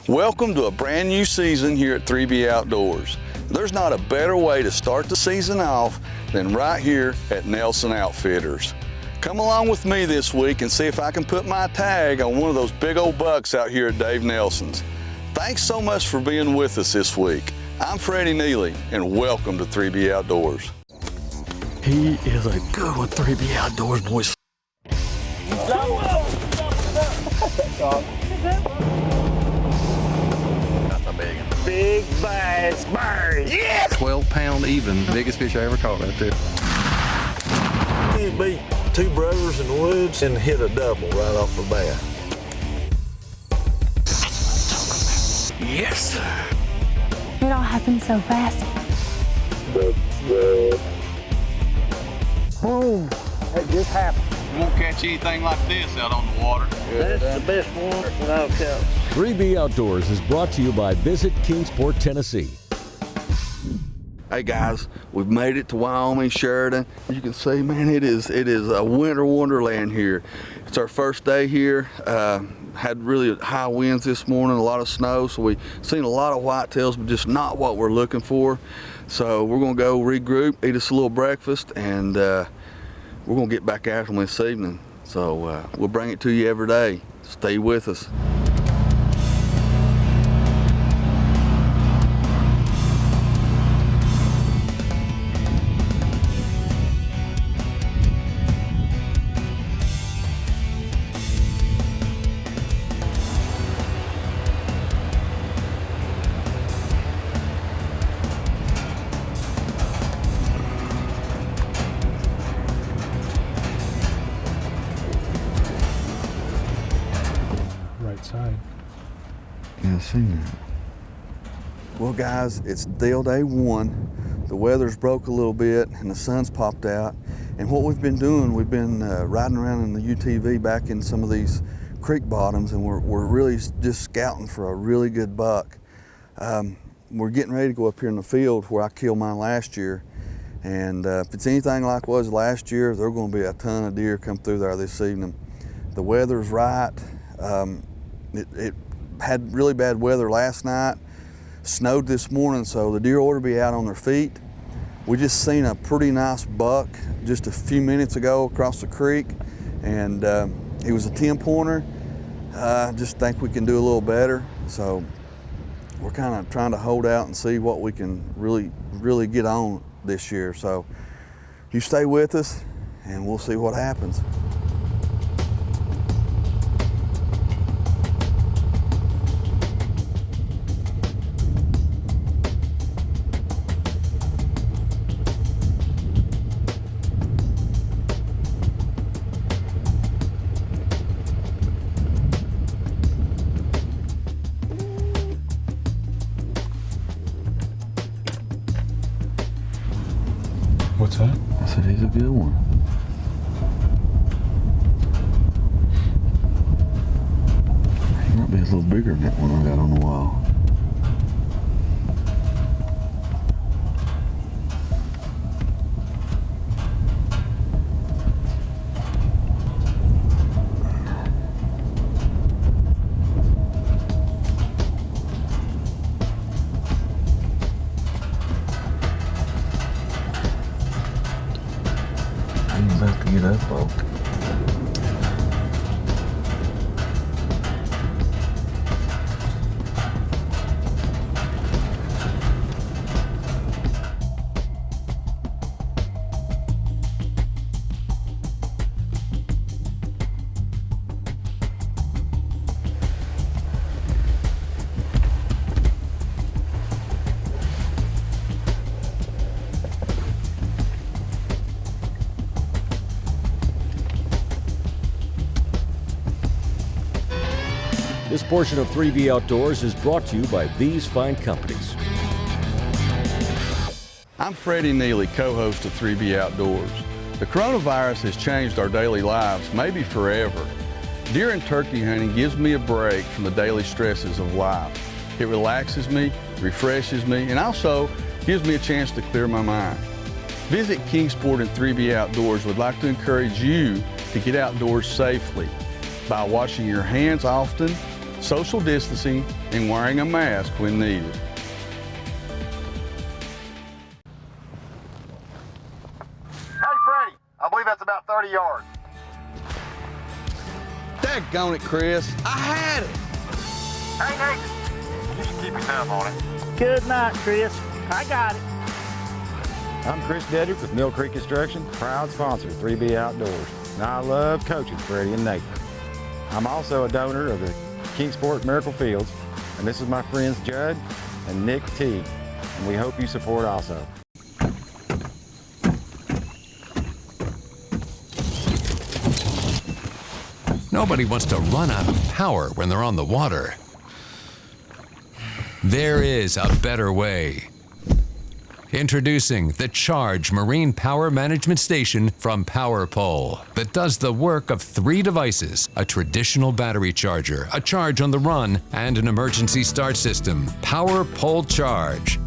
Welcome to a brand new season here at 3B Outdoors. There's not a better way to start the season off than right here at Nelson Outfitters. Come along with me this week and see if I can put my tag on one of those big old bucks out here at Dave Nelson's. Thanks so much for being with us this week. I'm Freddie Neeley, and welcome to 3B Outdoors. He is a good one, 3B Outdoors, boys. Big bass bird, yeah! 12-pound even, biggest fish I ever caught right there. Can't beat two brothers in the woods and hit a double right off the bat. Yes. It all happened so fast. Boom! That just happened. You won't catch anything like this out on the water. That's the best one without a count. 3B Outdoors is brought to you by Visit Kingsport, Tennessee. Hey guys, we've made it to Wyoming, Sheridan. You can see, man, it is a winter wonderland here. It's our first day here. Had really high winds this morning, a lot of snow, so we've seen a lot of whitetails, but just not what we're looking for. So we're gonna go regroup, eat us a little breakfast, and we're gonna get back after them this evening. So we'll bring it to you every day. Stay with us. Yeah, I've seen that. Well, guys, it's deal day one. The weather's broke a little bit and the sun's popped out. And what we've been doing, we've been riding around in the UTV back in some of these creek bottoms, and we're really just scouting for a really good buck. We're getting ready to go up here in the field where I killed mine last year. And if it's anything like it was last year, there's going to be a ton of deer come through there this evening. The weather's right. It had really bad weather last night, snowed this morning, so the deer ought to be out on their feet. We just seen a pretty nice buck just a few minutes ago across the creek, and he was a 10-pointer. I just think we can do a little better, so we're kind of trying to hold out and see what we can really get on this year. So you stay with us, and we'll see what happens. What's that? I said he's a good one. He might be a little bigger than that one I got on the wall. He's about to get up, folks. This portion of 3B Outdoors is brought to you by these fine companies. I'm Freddie Neeley, co-host of 3B Outdoors. The coronavirus has changed our daily lives, maybe forever. Deer and turkey hunting gives me a break from the daily stresses of life. It relaxes me, refreshes me, and also gives me a chance to clear my mind. Visit Kingsport and 3B Outdoors would like to encourage you to get outdoors safely by washing your hands often, social distancing, and wearing a mask when needed. Hey, Freddie, I believe that's about 30 yards. Daggone it, Chris. I had it. Hey, Nathan, you can keep your thumb on it. Good night, Chris. I got it. I'm Chris Dedrick with Mill Creek Construction, proud sponsor of 3B Outdoors. And I love coaching Freddie and Nathan. I'm also a donor of the Kingsport Miracle Fields, and this is my friends Judd and Nick T, and we hope you support also. Nobody wants to run out of power when they're on the water. There is a better way. Introducing the Charge Marine Power Management Station from PowerPole that does the work of 3 devices: a traditional battery charger, a charge on the run, and an emergency start system. PowerPole Charge.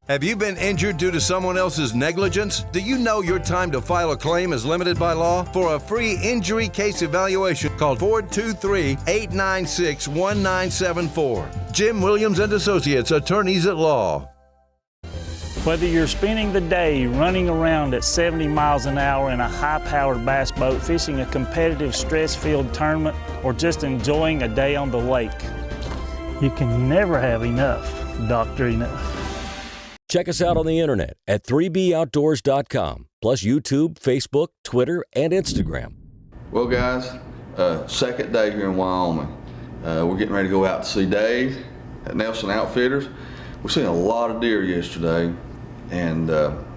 Have you been injured due to someone else's negligence? Do you know your time to file a claim is limited by law? For a free injury case evaluation, call 423-896-1974. Jim Williams and Associates, attorneys at law. Whether you're spending the day running around at 70 miles an hour in a high-powered bass boat, fishing a competitive stress-filled tournament, or just enjoying a day on the lake, you can never have enough, Dr. Enough. Check us out on the internet at 3boutdoors.com, plus YouTube, Facebook, Twitter, and Instagram. Well, guys, second day here in Wyoming. We're getting ready to go out to see Dave at Nelson Outfitters. We've seen a lot of deer yesterday, and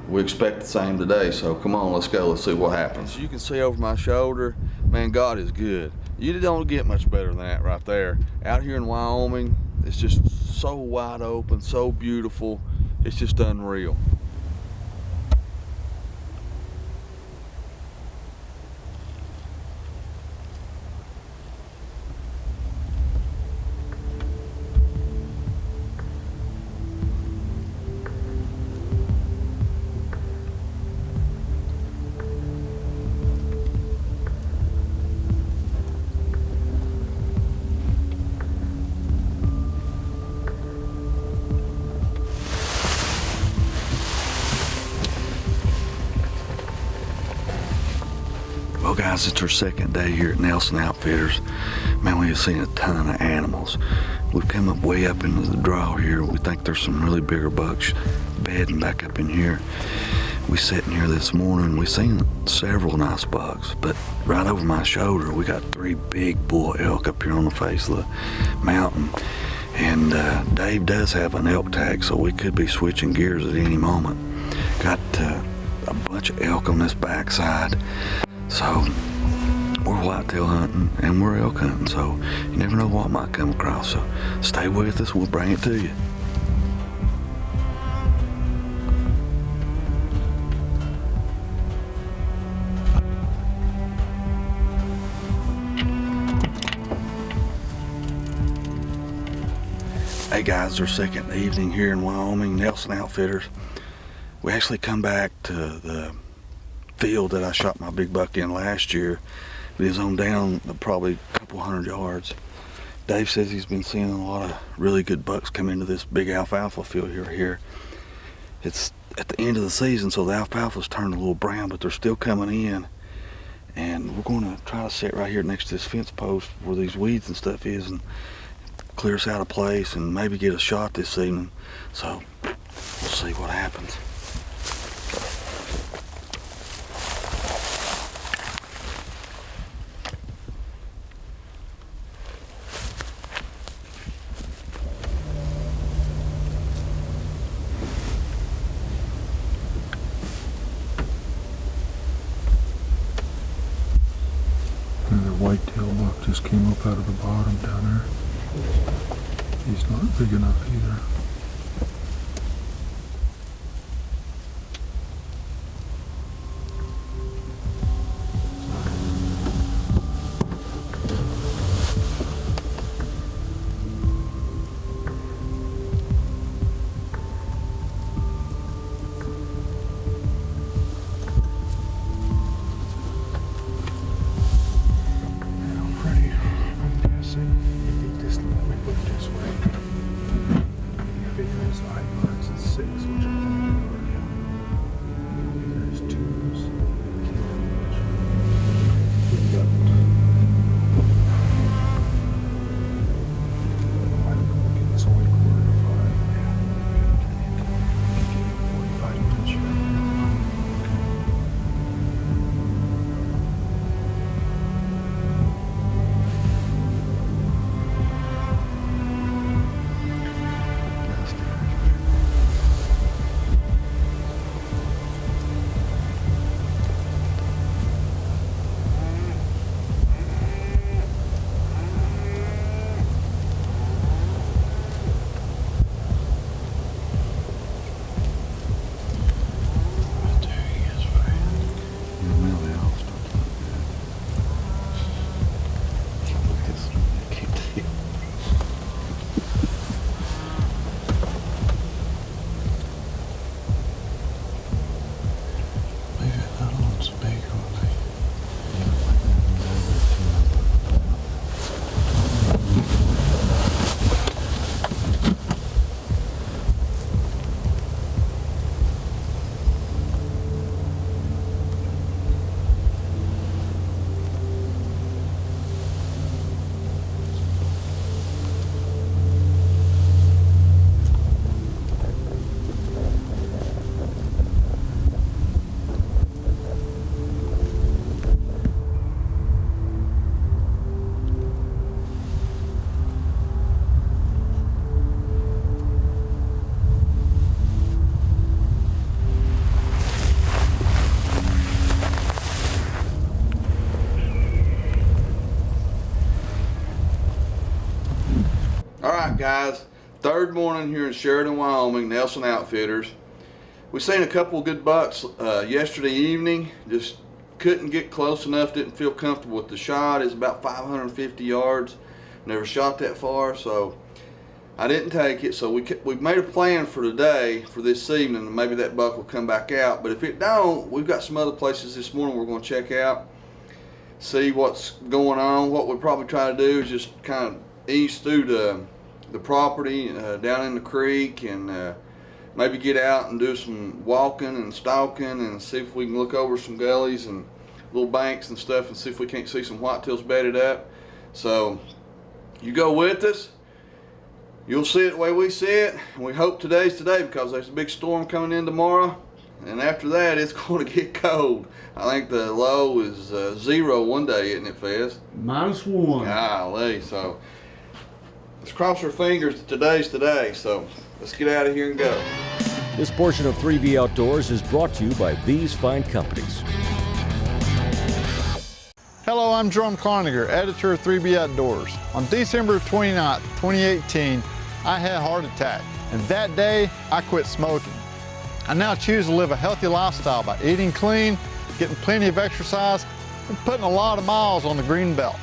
we expect the same today, so come on, let's go. Let's see what happens. You can see over my shoulder, man, God is good. You don't get much better than that right there. Out here in Wyoming, it's just so wide open, so beautiful. It's just unreal. Well, guys, it's our second day here at Nelson Outfitters. Man, we have seen a ton of animals. We've come up way up into the draw here. We think there's some really bigger bucks bedding back up in here. We sitting here this morning, we seen several nice bucks, but right over my shoulder, we got 3 big bull elk up here on the face of the mountain. And Dave does have an elk tag, so we could be switching gears at any moment. Got a bunch of elk on this backside. So we're whitetail hunting and we're elk hunting, so you never know what might come across. So stay with us, we'll bring it to you. Hey guys, our second evening here in Wyoming, Nelson Outfitters. We actually come back to the field that I shot my big buck in last year. It is on down probably a couple hundred yards. Dave says he's been seeing a lot of really good bucks come into this big alfalfa field here. It's at the end of the season, so the alfalfa's turned a little brown, but they're still coming in. And we're going to try to sit right here next to this fence post where these weeds and stuff is and clear us out of place and maybe get a shot this evening. So we'll see what happens. Another whitetail buck just came up out of the bottom down there. He's not big enough either. All right, guys, third morning here in Sheridan, Wyoming, Nelson Outfitters. We seen a couple of good bucks yesterday evening. Just couldn't get close enough, didn't feel comfortable with the shot. It's about 550 yards. Never shot that far, so I didn't take it. So we've made a plan for today, for this evening, and maybe that buck will come back out. But if it don't, we've got some other places this morning we're going to check out, see what's going on. What we'll probably try to do is just kind of ease through the property down in the creek, and maybe get out and do some walking and stalking and see if we can look over some gullies and little banks and stuff and see if we can't see some whitetails bedded up. So you go with us. You'll see it the way we see it. And we hope today's today, because there's a big storm coming in tomorrow. And after that, it's going to get cold. I think the low is 0 one day, isn't it, Fez? -1. Golly, so let's cross our fingers that today's today. So let's get out of here and go. This portion of 3B Outdoors is brought to you by these fine companies. Hello, I'm Jerome Cloninger, editor of 3B Outdoors. On December 29th, 2018, I had a heart attack, and that day I quit smoking. I now choose to live a healthy lifestyle by eating clean, getting plenty of exercise, and putting a lot of miles on the green belt.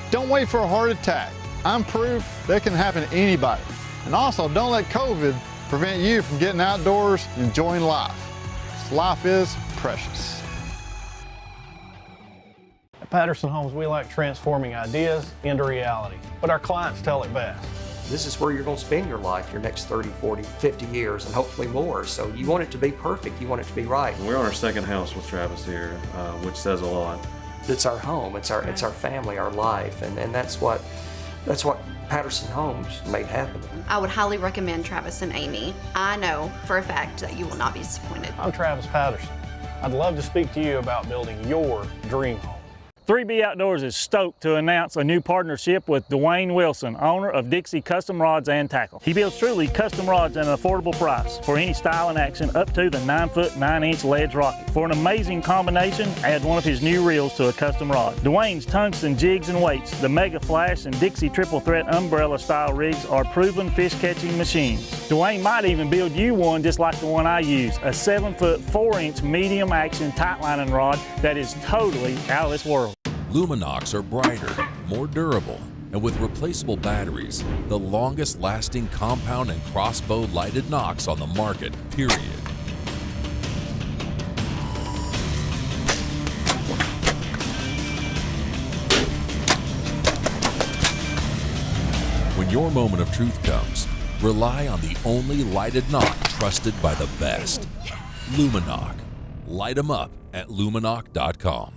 Don't wait for a heart attack. I'm proof that can happen to anybody. And also, don't let COVID prevent you from getting outdoors and enjoying life. Life is precious. At Patterson Homes, we like transforming ideas into reality, but our clients tell it best. This is where you're going to spend your life, your next 30, 40, 50 years, and hopefully more. So you want it to be perfect, you want it to be right. We're on our second house with Travis here, which says a lot. It's our home, it's our family, our life, and that's what Patterson Homes made happen. I would highly recommend Travis and Amy. I know for a fact that you will not be disappointed. I'm Travis Patterson. I'd love to speak to you about building your dream home. 3B Outdoors is stoked to announce a new partnership with Dwayne Wilson, owner of Dixie Custom Rods and Tackle. He builds truly custom rods at an affordable price for any style and action, up to the 9-foot, 9-inch Ledge Rocket. For an amazing combination, add one of his new reels to a custom rod. Dwayne's tungsten jigs and weights, the Mega Flash and Dixie Triple Threat umbrella style rigs are proven fish catching machines. Dwayne might even build you one just like the one I use, a 7-foot, 4-inch medium action tight lining rod that is totally out of this world. Luminox are brighter, more durable, and with replaceable batteries, the longest lasting compound and crossbow lighted nocks on the market, period. When your moment of truth comes, rely on the only lighted knock trusted by the best. Luminox. Light 'em up at luminox.com.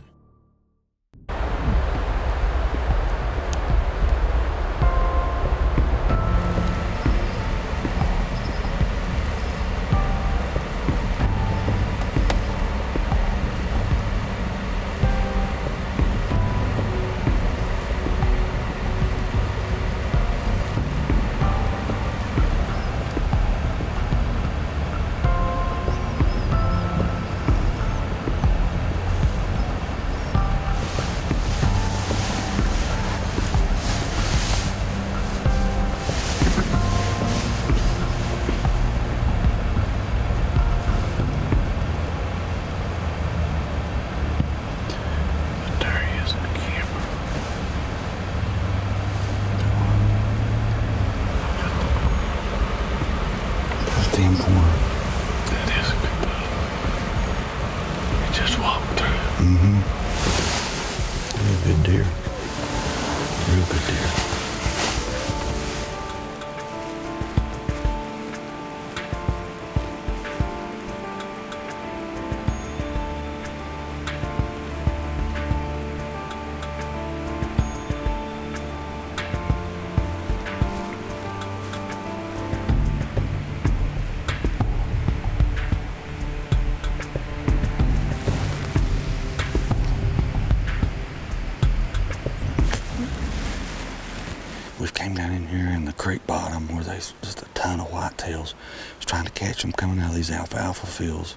Creek bottom where there's just a ton of whitetails. I was trying to catch them coming out of these alfalfa fields.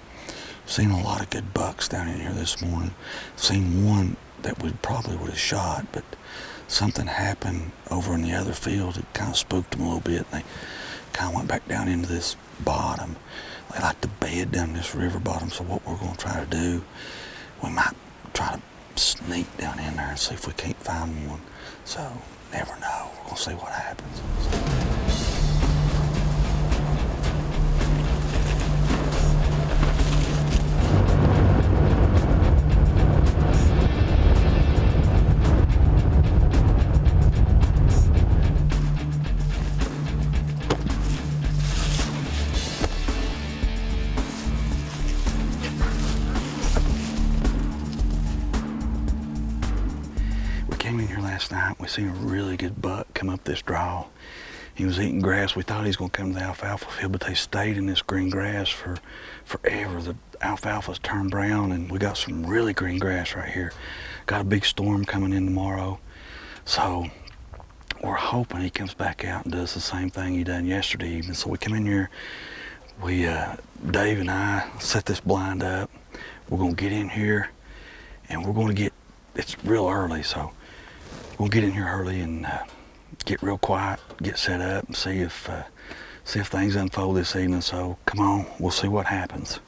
Seen a lot of good bucks down in here this morning. Seen one that we probably would have shot, but something happened over in the other field. It kind of spooked them a little bit. And they kind of went back down into this bottom. They like to bed down this river bottom. So what we're going to try to do, we might try to sneak down in there and see if we can't find one. So never know. We're going to see what happens. Night we seen a really good buck come up this draw. He was eating grass. We thought he was going to come to the alfalfa field, but they stayed in this green grass for forever. The alfalfa's turned brown, and we got some really green grass right here. Got a big storm coming in tomorrow, so we're hoping he comes back out and does the same thing he done yesterday evening. So we come in here, we Dave and I set this blind up. We're going to get in here, and we're going to get, it's real early, so we'll get in here early and get real quiet, get set up, and see if things unfold this evening. So come on, we'll see what happens.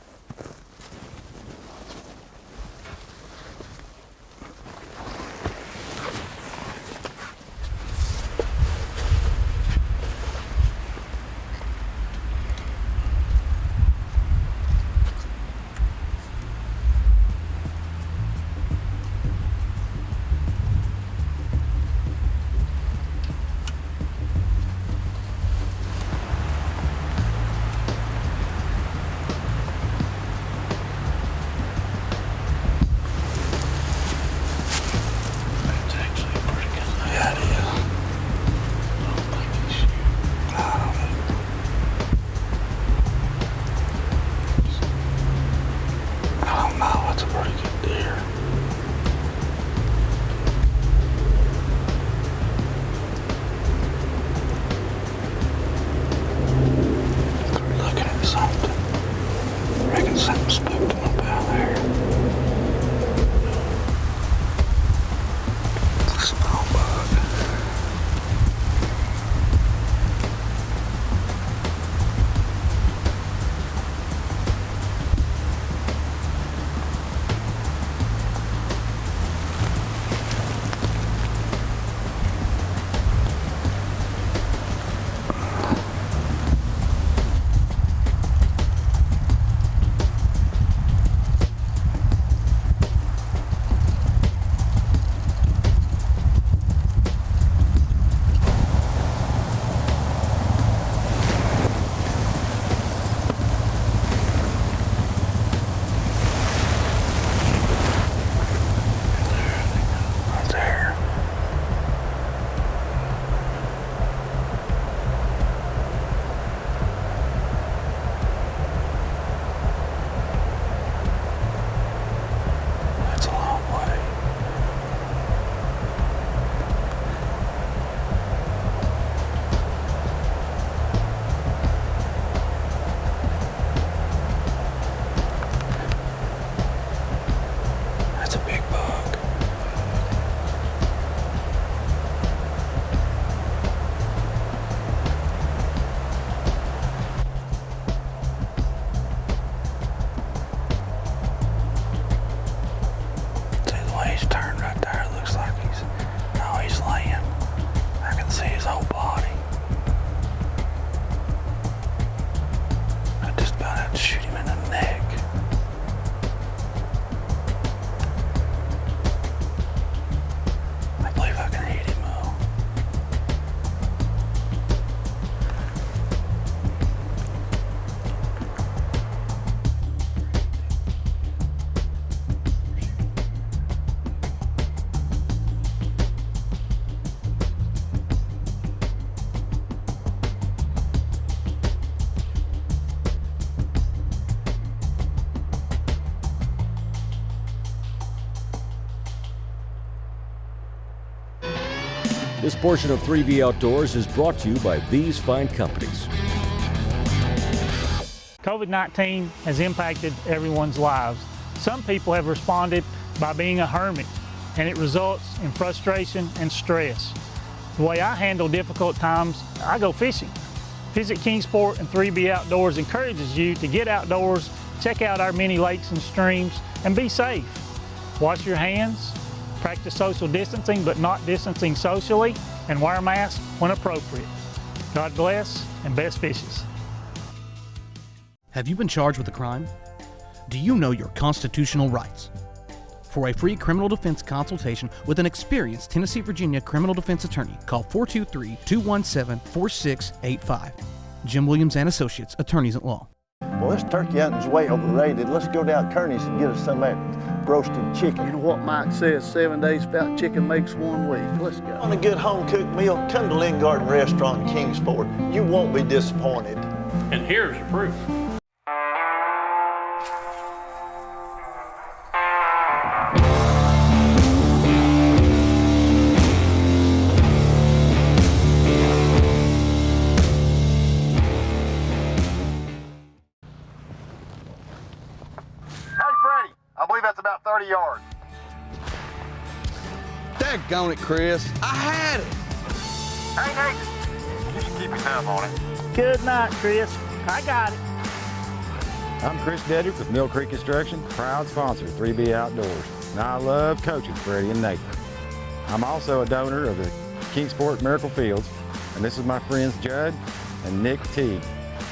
This portion of 3B Outdoors is brought to you by these fine companies. COVID-19 has impacted everyone's lives. Some people have responded by being a hermit, and it results in frustration and stress. The way I handle difficult times, I go fishing. Visit Kingsport and 3B Outdoors encourages you to get outdoors, check out our many lakes and streams, and be safe. Wash your hands, practice social distancing but not distancing socially, and wear a mask when appropriate. God bless and best fishes. Have you been charged with a crime? Do you know your constitutional rights? For a free criminal defense consultation with an experienced Tennessee, Virginia criminal defense attorney, call 423-217-4685. Jim Williams and Associates, Attorneys at Law. Well, this turkey hunting's way overrated. Let's go down Kearney's and get us some of that roasted chicken. You know what Mike says, 7 days without chicken makes 1 week. Let's go. On a good home-cooked meal, come to Lynn Garden Restaurant in Kingsport. You won't be disappointed. And here's your proof. I believe that's about 30 yards. Daggone it, Chris. I had it. Hey, Nate, you should keep your thumb on it. Good night, Chris. I got it. I'm Chris Dedrick with Mill Creek Construction, proud sponsor of 3B Outdoors. And I love coaching Freddie and Nate. I'm also a donor of the Kingsport Miracle Fields, and this is my friends Judd and Nick Teague,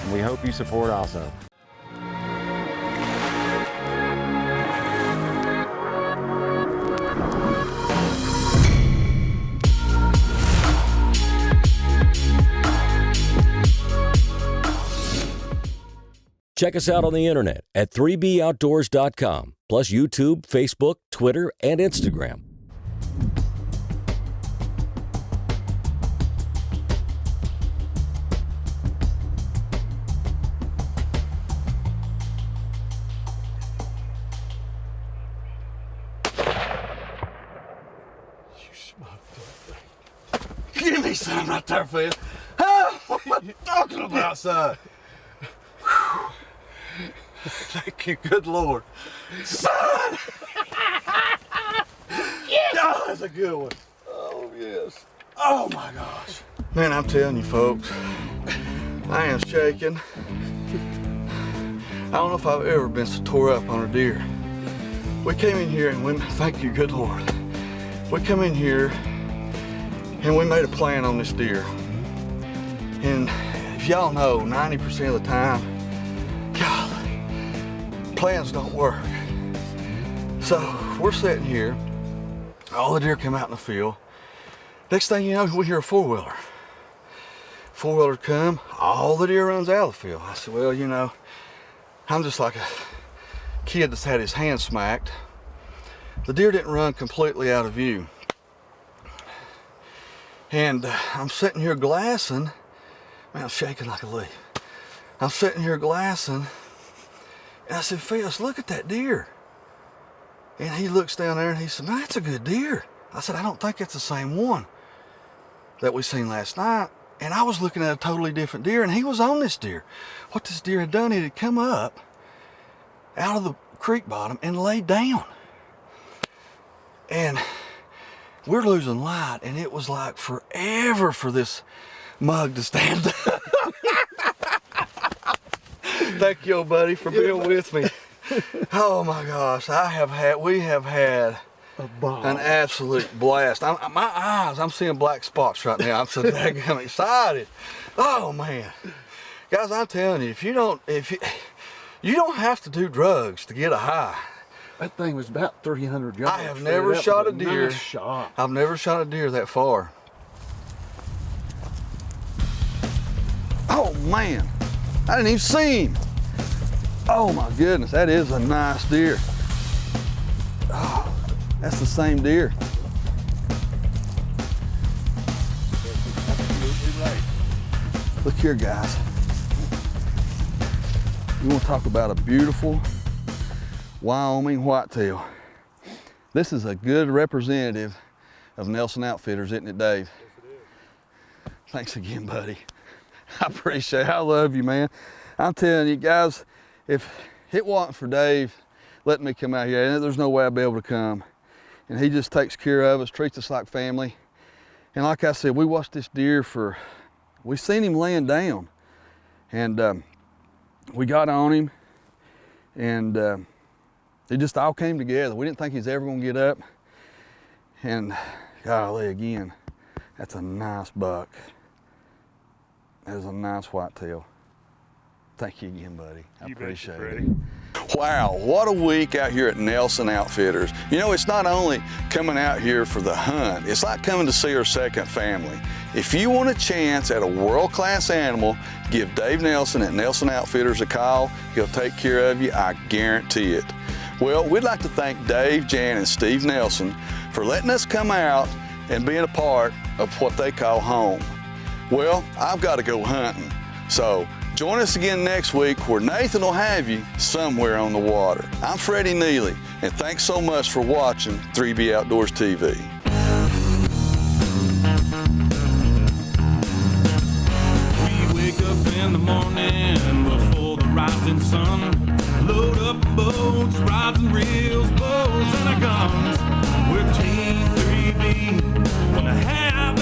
and we hope you support also. Check us out on the internet at 3boutdoors.com, plus YouTube, Facebook, Twitter, and Instagram. Give me some right there, Phil. Oh, what am I talking about, son? Thank you, good Lord. Son! Yes! Oh, that's a good one. Oh, yes. Oh, my gosh. Man, I'm telling you, folks, I am shaking. I don't know if I've ever been so tore up on a deer. We came in here and thank you, good Lord. We come in here and we made a plan on this deer. And if y'all know, 90% of the time, plans don't work. So we're sitting here, all the deer come out in the field. Next thing you know, we hear a four-wheeler. Four-wheeler come, all the deer runs out of the field. I said, well, you know, I'm just like a kid that's had his hand smacked. The deer didn't run completely out of view. And I'm sitting here glassing. Man, I'm shaking like a leaf. I'm sitting here glassing. And I said, Phyllis, look at that deer. And he looks down there and he said, man, that's a good deer. I said, I don't think it's the same one that we seen last night. And I was looking at a totally different deer, and he was on this deer. What this deer had done, it had come up out of the creek bottom and laid down. And we're losing light, and it was like forever for this mug to stand up. Thank you, buddy, for being with me. Oh my gosh, we have had an absolute blast. My eyes, I'm seeing black spots right now. I'm so daggum excited. Oh man, guys, I'm telling you, you don't have to do drugs to get a high. That thing was about 300 yards. I have never shot a deer. Nice shot. I've never shot a deer that far. Oh man, I didn't even see him. Oh my goodness, that is a nice deer. Oh, that's the same deer. Look here, guys. You want to talk about a beautiful Wyoming whitetail. This is a good representative of Nelson Outfitters, isn't it, Dave? Yes, it is. Thanks again, buddy. I appreciate it. I love you, man. I'm telling you guys, if it wasn't for Dave letting me come out here, there's no way I'd be able to come and he just takes care of us, treats us like family. And like I said, we watched this deer we seen him laying down, and we got on him, and it just all came together. We didn't think he was ever gonna get up, and golly, again, that's a nice buck. That is a nice whitetail. Thank you again, buddy. I appreciate it. Wow, what a week out here at Nelson Outfitters. You know, it's not only coming out here for the hunt, it's like coming to see our second family. If you want a chance at a world-class animal, give Dave Nelson at Nelson Outfitters a call. He'll take care of you, I guarantee it. Well, we'd like to thank Dave, Jan, and Steve Nelson for letting us come out and being a part of what they call home. Well, I've got to go hunting, so join us again next week where Nathan will have you somewhere on the water. I'm Freddie Neeley, and thanks so much for watching 3B Outdoors TV. We wake up in the morning before the rising sun, load up boats, rods and reels, bows and our guns. We're Team 3B, gonna have